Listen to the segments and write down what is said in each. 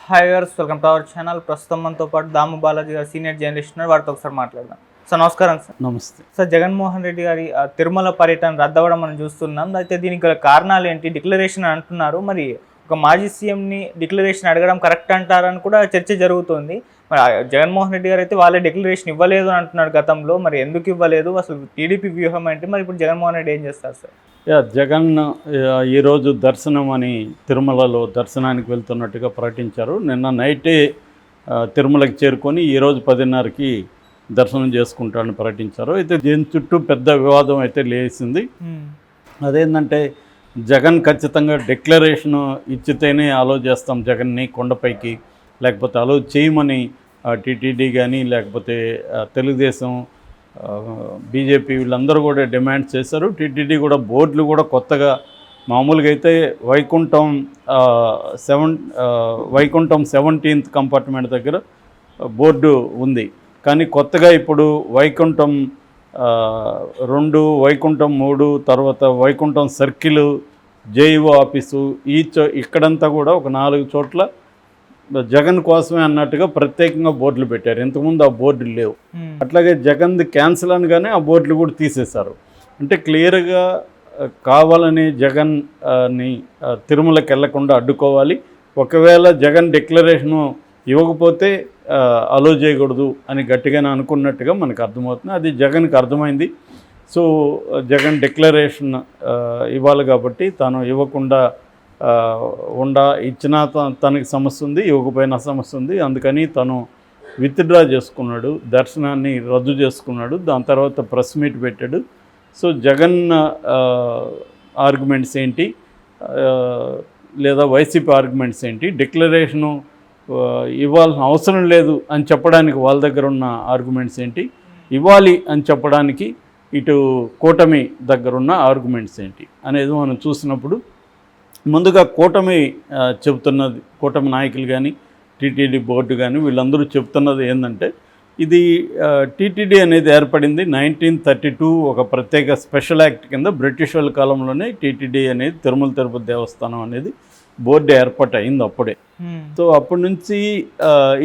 Hi viewers, welcome to our channel. ప్రస్తుతం మనతో పాటు దాము బాలాజీ గారు సీనియర్ జర్నలిస్ట్ ఉన్నారు. వారితో ఒకసారి మాట్లాడదాం. సార్ నమస్కారం. సార్ నమస్తే. సార్, జగన్మోహన్ రెడ్డి గారి తిరుమల పర్యటన రద్దవడం మనం చూస్తున్నాం. అయితే దీనికి గల కారణాలు ఏంటి? డిక్లరేషన్ అంటున్నారు. మరి ఒక మాజీ సీఎంని డిక్లరేషన్ అడగడం కరెక్ట్ అంటారని కూడా చర్చ జరుగుతుంది. మరి జగన్మోహన్ రెడ్డి గారు అయితే వాళ్ళే డిక్లరేషన్ ఇవ్వలేదు అని అంటున్నారు గతంలో. మరి ఎందుకు ఇవ్వలేదు? అసలు టీడీపీ వ్యూహం ఏంటి? మరి ఇప్పుడు జగన్మోహన్ రెడ్డి ఏం చేస్తారు సార్? జగన్ ఈరోజు దర్శనం అని తిరుమలలో దర్శనానికి వెళ్తున్నట్టుగా ప్రకటించారు. నిన్న నైటే తిరుమలకి చేరుకొని ఈరోజు 10:30కి దర్శనం చేసుకుంటారని ప్రకటించారు. అయితే దీని చుట్టూ పెద్ద వివాదం అయితే లేచింది. అదేంటంటే జగన్ ఖచ్చితంగా డిక్లరేషన్ ఇచ్చితేనే అలో చేస్తాం జగన్ని కొండపైకి, లేకపోతే అలో చేయమని టీటీడీ కానీ లేకపోతే తెలుగుదేశం బీజేపీ వీళ్ళందరూ కూడా డిమాండ్ చేశారు. టీటీడీ కూడా బోర్డులు కూడా కొత్తగా మామూలుగా అయితే వైకుంఠం 17th కంపార్ట్మెంట్ దగ్గర బోర్డు ఉంది. కానీ కొత్తగా ఇప్పుడు వైకుంఠం 2, వైకుంఠం 3, తర్వాత వైకుంఠం సర్కిల్, జేఈఓ ఆఫీసు ఇక్కడంతా కూడా ఒక 4 చోట్ల జగన్ కోసమే అన్నట్టుగా ప్రత్యేకంగా బోర్డులు పెట్టారు. ఇంతకుముందు ఆ బోర్డులు లేవు. అట్లాగే జగన్ది క్యాన్సిల్ అనగానే ఆ బోర్డులు కూడా తీసేశారు. అంటే క్లియర్గా కావాలని జగన్ని తిరుమలకి వెళ్లకుండా అడ్డుకోవాలి. ఒకవేళ జగన్ డిక్లరేషను ఇవ్వకపోతే అలో చేయకూడదు అని గట్టిగానే అనుకున్నట్టుగా మనకు అర్థమవుతుంది. అది జగన్కి అర్థమైంది. సో జగన్ డిక్లరేషన్ ఇవ్వాలి కాబట్టి తాను ఇవ్వకుండా ఇచ్చినా తనకి సమస్య ఉంది, ఇవ్వకపోయినా సమస్య ఉంది. అందుకని తను విత్డ్రా చేసుకున్నాడు, దర్శనాన్ని రద్దు చేసుకున్నాడు. దాని తర్వాత ప్రెస్ మీట్ పెట్టాడు. సో జగన్ ఆర్గ్యుమెంట్స్ ఏంటి, లేదా వైసీపీ ఆర్గ్యుమెంట్స్ ఏంటి, డిక్లరేషను ఇవ్వాల్సిన అవసరం లేదు అని చెప్పడానికి వాళ్ళ దగ్గర ఉన్న ఆర్గ్యుమెంట్స్ ఏంటి, ఇవ్వాలి అని చెప్పడానికి ఇటు కూటమి దగ్గరున్న ఆర్గ్యుమెంట్స్ ఏంటి అనేది మనం చూసినప్పుడు, ముందుగా కూటమి చెబుతున్నది, కూటమి నాయకులు కానీ టీటీడీ బోర్డు కానీ వీళ్ళందరూ చెప్తున్నది ఏంటంటే, ఇది టీటీడీ అనేది ఏర్పడింది 1932 ఒక ప్రత్యేక స్పెషల్ యాక్ట్ కింద. బ్రిటిష్ వాళ్ళ కాలంలోనే టీటీడీ అనేది తిరుమల తిరుపతి దేవస్థానం అనేది బోర్డు ఏర్పాటు అయింది అప్పుడే. సో అప్పటి నుంచి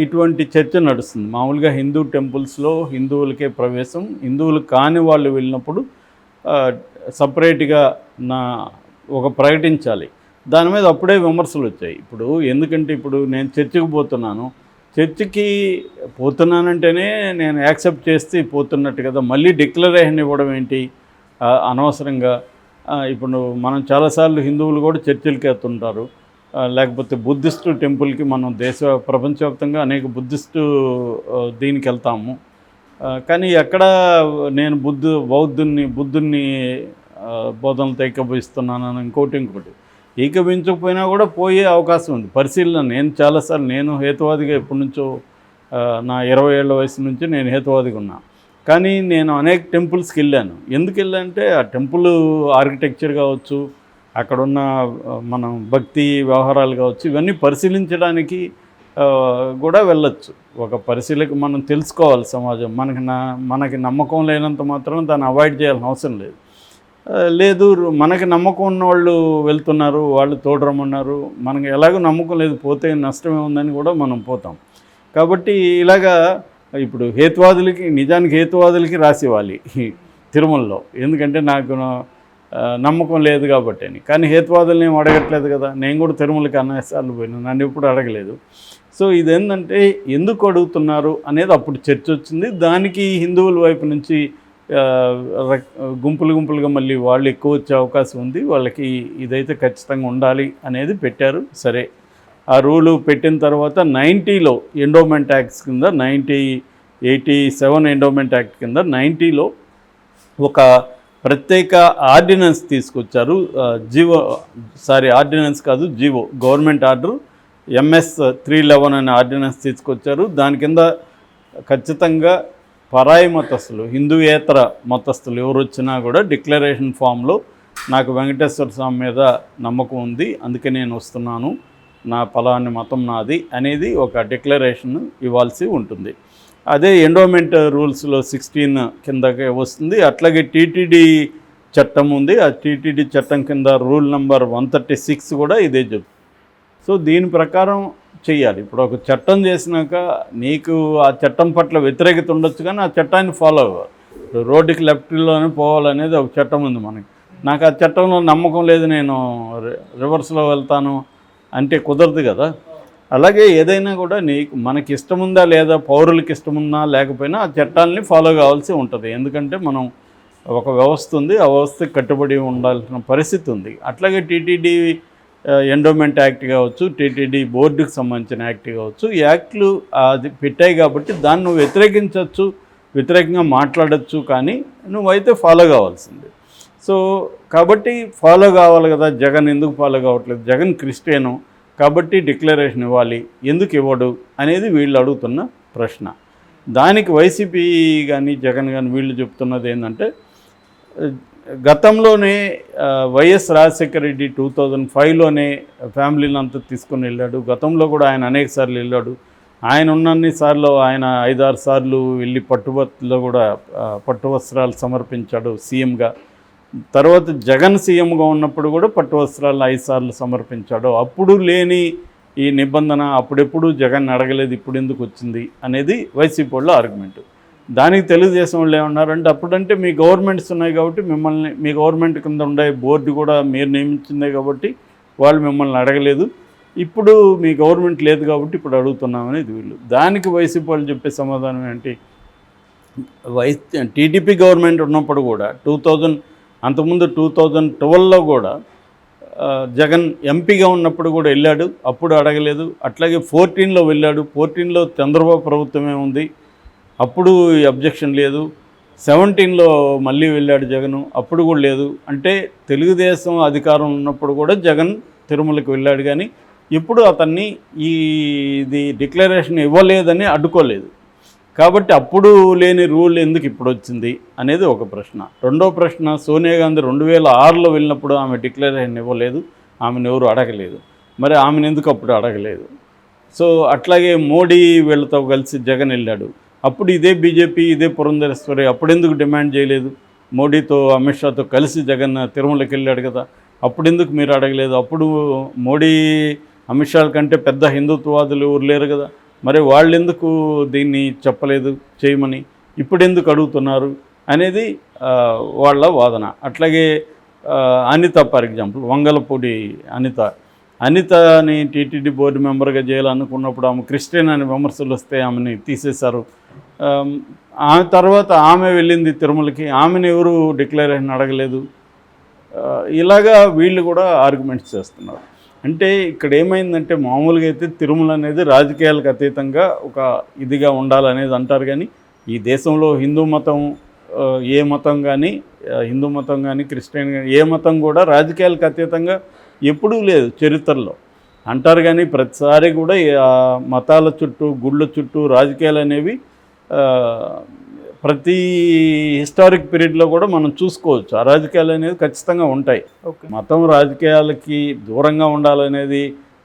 ఇటువంటి చర్చ నడుస్తుంది. మామూలుగా హిందూ టెంపుల్స్లో హిందువులకే ప్రవేశం, హిందువులు కాని వాళ్ళు వెళ్ళినప్పుడు సపరేట్గా ప్రకటించాలి. దాని మీద అప్పుడే విమర్శలు వచ్చాయి. ఇప్పుడు ఎందుకంటే ఇప్పుడు నేను చర్చికి పోతున్నాను, చర్చికి పోతున్నానంటేనే నేను యాక్సెప్ట్ చేస్తే పోతున్నట్టు కదా, మళ్ళీ డిక్లరేషన్ ఇవ్వడం ఏంటి అనవసరంగా. ఇప్పుడు మనం చాలాసార్లు హిందువులు కూడా చర్చిలకి వెళ్తుంటారు, లేకపోతే బుద్ధిస్టు టెంపుల్కి మనం ప్రపంచవ్యాప్తంగా అనేక బుద్ధిస్టు దీనికి వెళ్తాము. కానీ ఎక్కడ నేను బుద్ధుని బోధనలతో ఏకీభవిస్తున్నాను ఇంకోటి ఏకీభవించకపోయినా కూడా పోయే అవకాశం ఉంది. పరిశీలన నేను చాలాసార్లు, నేను హేతువాదిగా ఎప్పటి నుంచో నా 20 ఏళ్ల వయసు నుంచి నేను హేతువాదిగా ఉన్నా. కానీ నేను అనేక టెంపుల్స్కి వెళ్ళాను. ఎందుకు వెళ్ళానంటే ఆ టెంపుల్ ఆర్కిటెక్చర్ కావచ్చు, అక్కడున్న మనం భక్తి వ్యవహారాలు కావచ్చు, ఇవన్నీ పరిశీలించడానికి కూడా వెళ్ళొచ్చు. ఒక పరిశీలక మనం తెలుసుకోవాలి సమాజం. మనకి నమ్మకం లేనంత మాత్రం దాన్ని అవాయిడ్ చేయాల్సిన అవసరం లేదు. మనకి నమ్మకం ఉన్న వాళ్ళు వెళ్తున్నారు, వాళ్ళు తోడరమన్నారు, మనకి ఎలాగో నమ్మకం లేదు, పోతే నష్టమే ఉందని కూడా మనం పోతాం. కాబట్టి ఇలాగా ఇప్పుడు నిజానికి హేతువాదులకి రాసివ్వాలి తిరుమలలో, ఎందుకంటే నాకు నమ్మకం లేదు కాబట్టి అని. కానీ హేతువాదులను ఏం అడగట్లేదు కదా. నేను కూడా తిరుమలకి అన్నిసార్లు పోయినా, నన్ను ఎప్పుడు అడగలేదు. సో ఇదేంటంటే ఎందుకు అడుగుతున్నారు అనేది అప్పుడు చర్చ వచ్చింది. దానికి హిందువుల వైపు నుంచి గుంపులుగా మళ్ళీ వాళ్ళు ఎక్కువ వచ్చే అవకాశం ఉంది, వాళ్ళకి ఇదైతే ఖచ్చితంగా ఉండాలి అనేది పెట్టారు. సరే, ఆ రూలు పెట్టిన తర్వాత 90లో ఎండోమెంట్ యాక్ట్స్ కింద 1987 ఎండోమెంట్ యాక్ట్ కింద 90లో ఒక ప్రత్యేక ఆర్డినెన్స్ తీసుకొచ్చారు. ఆర్డినెన్స్ కాదు, జీవో, గవర్నమెంట్ ఆర్డర్ MS 311 అనే ఆర్డినెన్స్ తీసుకొచ్చారు. దాని కింద ఖచ్చితంగా పరాయి మతస్థులు, హిందూయేతర మతస్థులు ఎవరు వచ్చినా కూడా డిక్లరేషన్ ఫామ్లో నాకు వెంకటేశ్వర స్వామి మీద నమ్మకం ఉంది, అందుకే నేను వస్తున్నాను, నా ఫలాని మతం నాది అనేది ఒక డిక్లరేషన్ ఇవ్వాల్సి ఉంటుంది. అదే ఎండోమెంట్ రూల్స్లో 16 కిందకే వస్తుంది. అట్లాగే టీటీడీ చట్టం ఉంది, ఆ టీటీడీ చట్టం కింద రూల్ నెంబర్ 136 కూడా ఇదే చెప్తుంది. సో దీని ప్రకారం చెయ్యాలి. ఇప్పుడు ఒక చట్టం చేసినాక నీకు ఆ చట్టం పట్ల వ్యతిరేకత ఉండొచ్చు, కానీ ఆ చట్టాన్ని ఫాలో అవ్వాలి. ఇప్పుడు రోడ్డుకి లెఫ్ట్లోనే పోవాలనేది ఒక చట్టం ఉంది మనకి. నాకు ఆ చట్టంలో నమ్మకం లేదు, నేను రివర్స్లో వెళ్తాను అంటే కుదరదు కదా. అలాగే ఏదైనా కూడా మనకి ఇష్టముందా లేదా, పౌరులకి ఇష్టముందా లేకపోయినా ఆ చట్టాలని ఫాలో కావాల్సి ఉంటుంది. ఎందుకంటే మనం ఒక వ్యవస్థ ఉంది, ఆ వ్యవస్థకి కట్టుబడి ఉండాల్సిన పరిస్థితి ఉంది. అట్లాగే టీటీడీ ఎండోమెంట్ యాక్ట్ కావచ్చు, టీటీడీ బోర్డుకి సంబంధించిన యాక్ట్ కావచ్చు, ఈ యాక్ట్లు అది పెట్టాయి కాబట్టి దాన్ని నువ్వు వ్యతిరేకించవచ్చు, వ్యతిరేకంగా మాట్లాడచ్చు, కానీ నువ్వైతే ఫాలో కావాల్సింది. సో కాబట్టి ఫాలో కావాలి కదా. జగన్ ఎందుకు ఫాలో కావట్లేదు? జగన్ క్రిస్టియను కాబట్టి డిక్లరేషన్ ఇవ్వాలి, ఎందుకు ఇవ్వడు అనేది వీళ్ళు అడుగుతున్న ప్రశ్న. దానికి వైసీపీ కానీ జగన్ కానీ వీళ్ళు చెప్తున్నది ఏంటంటే, గతంలోనే వైఎస్ రాజశేఖర రెడ్డి 2005లోనే ఫ్యామిలీని అంతా తీసుకుని వెళ్ళాడు. గతంలో కూడా ఆయన అనేక సార్లు వెళ్ళాడు. ఆయన ఉన్నన్ని సార్లు ఆయన 5-6 సార్లు వెళ్ళి పట్టుబత్తులో కూడా పట్టు వస్త్రాలు సమర్పించాడు సీఎంగా. తర్వాత జగన్ సీఎంగా ఉన్నప్పుడు కూడా పట్టు వస్త్రాలు 5 సార్లు సమర్పించాడు. అప్పుడు లేని ఈ నిబంధన అప్పుడెప్పుడు జగన్ అడగలేదు, ఇప్పుడు ఎందుకు వచ్చింది అనేది వైసీపీ వాళ్ళ ఆర్గ్యుమెంట్. దానికి తెలుగుదేశం వాళ్ళు ఏమన్నారంటే, అప్పుడంటే మీ గవర్నమెంట్స్ ఉన్నాయి కాబట్టి మిమ్మల్ని, మీ గవర్నమెంట్ కింద ఉండే బోర్డు కూడా మీరు నియమించిందే కాబట్టి వాళ్ళు మిమ్మల్ని అడగలేదు, ఇప్పుడు మీ గవర్నమెంట్ లేదు కాబట్టి ఇప్పుడు అడుగుతున్నామనేది వీళ్ళు. దానికి వైసీపీ వాళ్ళు చెప్పే సమాధానం ఏంటి? టీడీపీ గవర్నమెంట్ ఉన్నప్పుడు కూడా అంతకుముందు 2012లో కూడా జగన్ ఎంపీగా ఉన్నప్పుడు కూడా వెళ్ళాడు, అప్పుడు అడగలేదు. అట్లాగే 2014లో వెళ్ళాడు, 2014లో చంద్రబాబు ప్రభుత్వమే ఉంది, అప్పుడు అబ్జెక్షన్ లేదు. 2017లో మళ్ళీ వెళ్ళాడు జగన్, అప్పుడు కూడా లేదు. అంటే తెలుగుదేశం అధికారం ఉన్నప్పుడు కూడా జగన్ తిరుమలకి వెళ్ళాడు, కానీ ఇప్పుడు అతన్ని ఇది డిక్లరేషన్ ఇవ్వలేదని అడ్డుకోలేదు. కాబట్టి అప్పుడు లేని రూల్ ఎందుకు ఇప్పుడు వచ్చింది అనేది ఒక ప్రశ్న. రెండో ప్రశ్న, సోనియా గాంధీ 2006లో వెళ్ళినప్పుడు ఆమె డిక్లరేషన్ ఇవ్వలేదు, ఆమెను ఎవరు అడగలేదు, మరి ఆమెను ఎందుకు అప్పుడు అడగలేదు? సో అట్లాగే మోడీ వీళ్ళతో కలిసి జగన్ వెళ్ళాడు, అప్పుడు ఇదే బీజేపీ, ఇదే పురంధరేశ్వరి, అప్పుడెందుకు డిమాండ్ చేయలేదు? మోడీతో అమిత్ షాతో కలిసి జగన్ తిరుమలకి వెళ్ళాడు కదా, అప్పుడెందుకు మీరు అడగలేదు? అప్పుడు మోడీ అమిత్ షా కంటే పెద్ద హిందుత్వవాదులు ఎవరు లేరు కదా, మరి వాళ్ళు ఎందుకు దీన్ని చెప్పలేదు చేయమని, ఇప్పుడు ఎందుకు అడుగుతున్నారు అనేది వాళ్ళ వాదన. అట్లాగే అనిత, ఫర్ ఎగ్జాంపుల్ వంగలపూడి అనితని టీటీడీ బోర్డు మెంబర్గా చేయాలనుకున్నప్పుడు ఆమె క్రిస్టియన్ అని విమర్శలు వస్తే ఆమెని తీసేశారు. ఆమె తర్వాత ఆమె వెళ్ళింది తిరుమలకి, ఆమెను ఎవరు డిక్లరేషన్ అడగలేదు. ఇలాగా వీళ్ళు కూడా ఆర్గ్యుమెంట్స్ చేస్తున్నారు. అంటే ఇక్కడ ఏమైందంటే, మామూలుగా అయితే తిరుమల అనేది రాజకీయాలకు అతీతంగా ఒక ఇదిగా ఉండాలనేది అంటారు, కానీ ఈ దేశంలో హిందూ మతం కానీ క్రిస్టియన్ కానీ ఏ మతం కూడా రాజకీయాలకు అతీతంగా ఎప్పుడూ లేదు చరిత్రలో అంటారు. కానీ ప్రతిసారి కూడా మతాల చుట్టూ, గుళ్ళ చుట్టూ రాజకీయాలు అనేవి ప్రతి హిస్టారిక్ పీరియడ్లో కూడా మనం చూసుకోవచ్చు. ఆ రాజకీయాలు అనేవి ఖచ్చితంగా ఉంటాయి. మతం రాజకీయాలకి దూరంగా ఉండాలనేది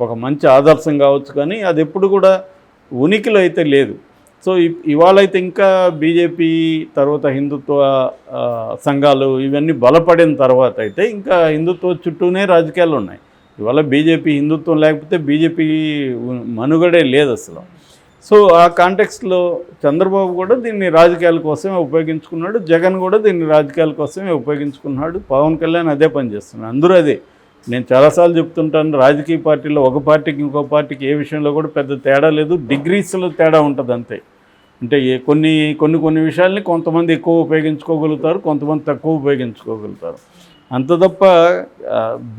ఒక మంచి ఆదర్శం కావచ్చు, కానీ అది ఎప్పుడు కూడా ఉనికిలో అయితే లేదు. సో ఇవాళైతే ఇంకా బీజేపీ తర్వాత హిందుత్వ సంఘాలు ఇవన్నీ బలపడిన తర్వాత అయితే ఇంకా హిందుత్వ చుట్టూనే రాజకీయాలు ఉన్నాయి. ఇవాళ బీజేపీ హిందుత్వం లేకపోతే బీజేపీ మనుగడే లేదు అసలు. సో ఆ కాంటెక్స్ట్లో చంద్రబాబు కూడా దీన్ని రాజకీయాల కోసమే ఉపయోగించుకున్నాడు, జగన్ కూడా దీన్ని రాజకీయాల కోసమే ఉపయోగించుకున్నాడు, పవన్ కళ్యాణ్ అదే పని చేస్తున్నాడు, అందరూ అదే. నేను చాలాసార్లు చెప్తుంటాను, రాజకీయ పార్టీలో ఒక పార్టీకి ఇంకో పార్టీకి ఏ విషయంలో కూడా పెద్ద తేడా లేదు, డిగ్రీస్లో తేడా ఉంటుంది అంతే. అంటే కొన్ని విషయాల్ని కొంతమంది ఎక్కువ ఉపయోగించుకోగలుగుతారు, కొంతమంది తక్కువ ఉపయోగించుకోగలుగుతారు, అంత తప్ప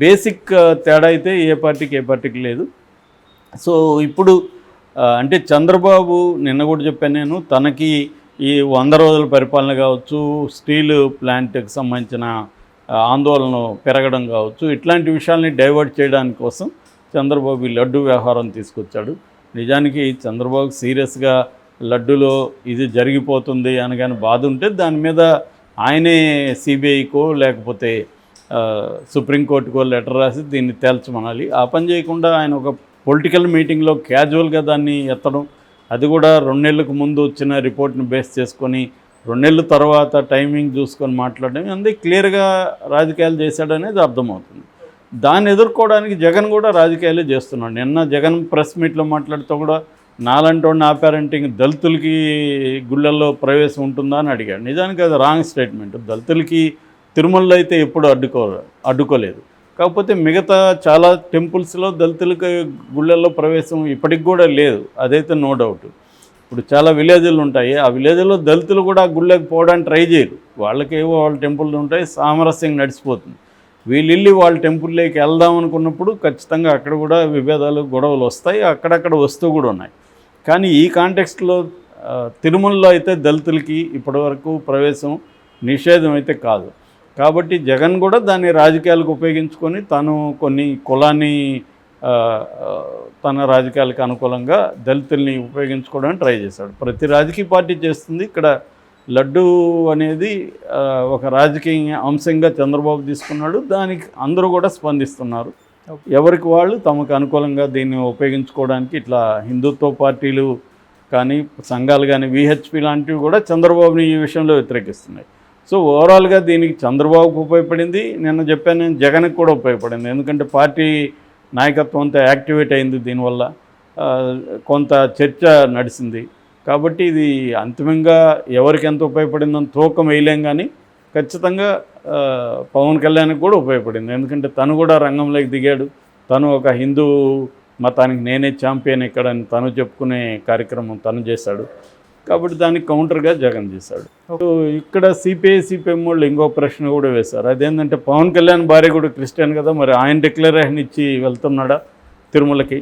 బేసిక్ తేడా అయితే ఏ పార్టీకి లేదు. సో ఇప్పుడు అంటే చంద్రబాబు, నిన్న కూడా చెప్పాను నేను, తనకి ఈ 100 రోజుల పరిపాలన కావచ్చు, స్టీల్ ప్లాంట్కి సంబంధించిన ఆందోళన పెరగడం కావచ్చు, ఇట్లాంటి విషయాల్ని డైవర్ట్ చేయడానికి కోసం చంద్రబాబు ఈ లడ్డు వ్యవహారం తీసుకొచ్చాడు. నిజానికి చంద్రబాబు సీరియస్గా లడ్డులో ఇది జరిగిపోతుంది అనగానే బాధ ఉంటే దాని మీద ఆయనే సిబిఐకో లేకపోతే సుప్రీంకోర్టుకో లెటర్ రాసి దీన్ని తేల్చమనాలి. ఆ పని చేయకుండా ఆయన ఒక పొలిటికల్ మీటింగ్లో క్యాజువల్గా దాన్ని ఎత్తడం, అది కూడా 2 నెలలకు ముందు వచ్చిన రిపోర్ట్ని బేస్ చేసుకొని 2 నెలల తర్వాత టైమింగ్ చూసుకొని మాట్లాడడం, అందుకే క్లియర్గా రాజకీయాలు చేశాడనేది అర్థమవుతుంది. దాన్ని ఎదుర్కోవడానికి జగన్ కూడా రాజకీయాలు చేస్తున్నాడు. నిన్న జగన్ ప్రెస్ మీట్లో మాట్లాడుతూ కూడా నాలంటి వాడిని ఆపారంటే ఇంక దళితులకి గుళ్ళల్లో ప్రవేశం ఉంటుందా అని అడిగాడు. నిజానికి అది రాంగ్ స్టేట్మెంట్. దళితులకి తిరుమలలో అయితే ఎప్పుడు అడ్డుకోలేదు. కాకపోతే మిగతా చాలా టెంపుల్స్లో దళితులకి గుళ్ళల్లో ప్రవేశం ఇప్పటికి కూడా లేదు, అదైతే నో డౌట్. ఇప్పుడు చాలా విలేజ్లు ఉంటాయి, ఆ విలేజ్లో దళితులు కూడా గుళ్ళకి పోవడానికి ట్రై చేయరు. వాళ్ళకేవో వాళ్ళ టెంపుల్ ఉంటాయి, సామరస్యంగా నడిచిపోతుంది. వీళ్ళు వాళ్ళ టెంపుల్లోకి వెళ్దాం అనుకున్నప్పుడు ఖచ్చితంగా అక్కడ కూడా విభేదాలు గొడవలు వస్తాయి, అక్కడక్కడ వస్తూ కూడా ఉన్నాయి. కానీ ఈ కాంటెక్స్ట్లో తిరుమలలో అయితే దళితులకి ఇప్పటివరకు ప్రవేశం నిషేధం అయితే కాదు. కాబట్టి జగన్ కూడా దాన్ని రాజకీయాలకు ఉపయోగించుకొని తను కొన్ని కులాన్ని తన రాజకీయాలకు అనుకూలంగా దళితుల్ని ఉపయోగించుకోవడానికి ట్రై చేశాడు. ప్రతి రాజకీయ పార్టీ చేస్తుంది. ఇక్కడ లడ్డు అనేది ఒక రాజకీయ అంశంగా చంద్రబాబు తీసుకున్నాడు. దానికి అందరూ కూడా స్పందిస్తున్నారు. ఎవరికి వాళ్ళు తమకు అనుకూలంగా దీన్ని ఉపయోగించుకోవడానికి ఇట్లా హిందుత్వ పార్టీలు కానీ సంఘాలు కానీ విహెచ్పి లాంటివి కూడా చంద్రబాబుని ఈ విషయంలో వ్యతిరేకిస్తున్నాయి. సో ఓవరాల్గా దీనికి చంద్రబాబుకు ఉపయోగపడింది, నిన్న చెప్పాను నేను జగన్కి కూడా ఉపయోగపడింది. ఎందుకంటే పార్టీ నాయకత్వం అంతా యాక్టివేట్ అయింది, దీనివల్ల కొంత చర్చ నడిచింది. కాబట్టి ఇది అంతిమంగా ఎవరికి ఎంత ఉపయోగపడిందని తూకం వేయలేం, కానీ ఖచ్చితంగా పవన్ కళ్యాణ్కి కూడా ఉపయోగపడింది. ఎందుకంటే తను కూడా రంగంలోకి దిగాడు. తను ఒక హిందూ మతానికి నేనే ఛాంపియన్ ఇక్కడ అని తను చెప్పుకునే కార్యక్రమం తను చేశాడు. కాబట్టి దానికి కౌంటర్గా జగన్ చేశాడు. ఇక్కడ సిపిఎం వాళ్ళు ఇంకో ప్రశ్న కూడా వేశారు. అదేంటంటే పవన్ కళ్యాణ్ భార్య కూడా క్రిస్టియన్ కదా, మరి ఆయన డిక్లరేషన్ ఇచ్చి వెళ్తున్నాడా తిరుమలకి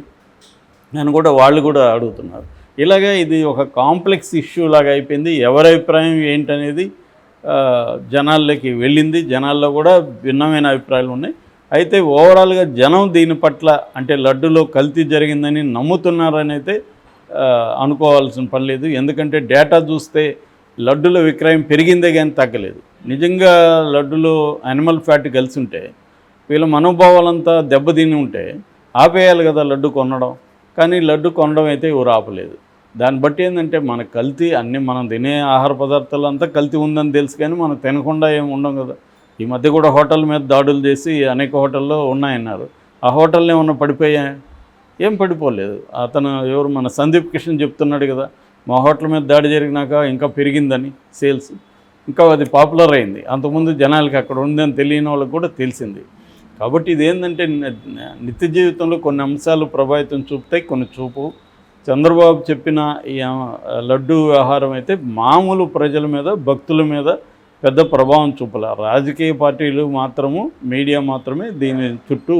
అని కూడా వాళ్ళు కూడా అడుగుతున్నారు. ఇలాగే ఇది ఒక కాంప్లెక్స్ ఇష్యూ లాగా అయిపోయింది. ఎవరి అభిప్రాయం ఏంటనేది జనాల్లోకి వెళ్ళింది. జనాల్లో కూడా భిన్నమైన అభిప్రాయాలు ఉన్నాయి. అయితే ఓవరాల్గా జనం దీని పట్ల అంటే లడ్డులో కల్తీ జరిగిందని నమ్ముతున్నారని అయితే అనుకోవాల్సిన పని లేదు. ఎందుకంటే డేటా చూస్తే లడ్డులో విక్రయం పెరిగిందే కానీ తగ్గలేదు. నిజంగా లడ్డులో యానిమల్ ఫ్యాట్ కలిసి ఉంటే వీళ్ళ మనోభావాలంతా దెబ్బతిని ఉంటే ఆపేయాలి కదా లడ్డు కొనడం. కానీ లడ్డు కొనడం అయితే ఎవరు ఆపలేదు. దాన్ని బట్టి ఏంటంటే మన కల్తీ అన్నీ మనం తినే ఆహార పదార్థాలు అంతా కల్తీ ఉందని తెలుసు, కానీ మనం తినకుండా ఏమి ఉండం కదా. ఈ మధ్య కూడా హోటల్ మీద దాడులు చేసి అనేక హోటల్లో ఉన్నాయన్నారు. ఆ హోటల్ని ఏమన్నా పడిపోయాయి? ఏం పడిపోలేదు. అతను ఎవరు మన సందీప్ కిషన్ చెప్తున్నాడు కదా, మా హోటల్ మీద దాడి జరిగినాక ఇంకా పెరిగిందని సేల్స్, ఇంకా అది పాపులర్ అయింది. అంతకుముందు జనాలకి అక్కడ ఉందని తెలియని వాళ్ళకి కూడా తెలిసింది. కాబట్టి ఇదేంటంటే నిత్య జీవితంలో కొన్ని అంశాలు ప్రభావితం చూపుతాయి, కొన్ని చూపు. చంద్రబాబు చెప్పిన ఈ లడ్డు వ్యవహారం అయితే మామూలు ప్రజల మీద భక్తుల మీద పెద్ద ప్రభావం చూపలే. రాజకీయ పార్టీలు మాత్రము మీడియా మాత్రమే దీని చుట్టూ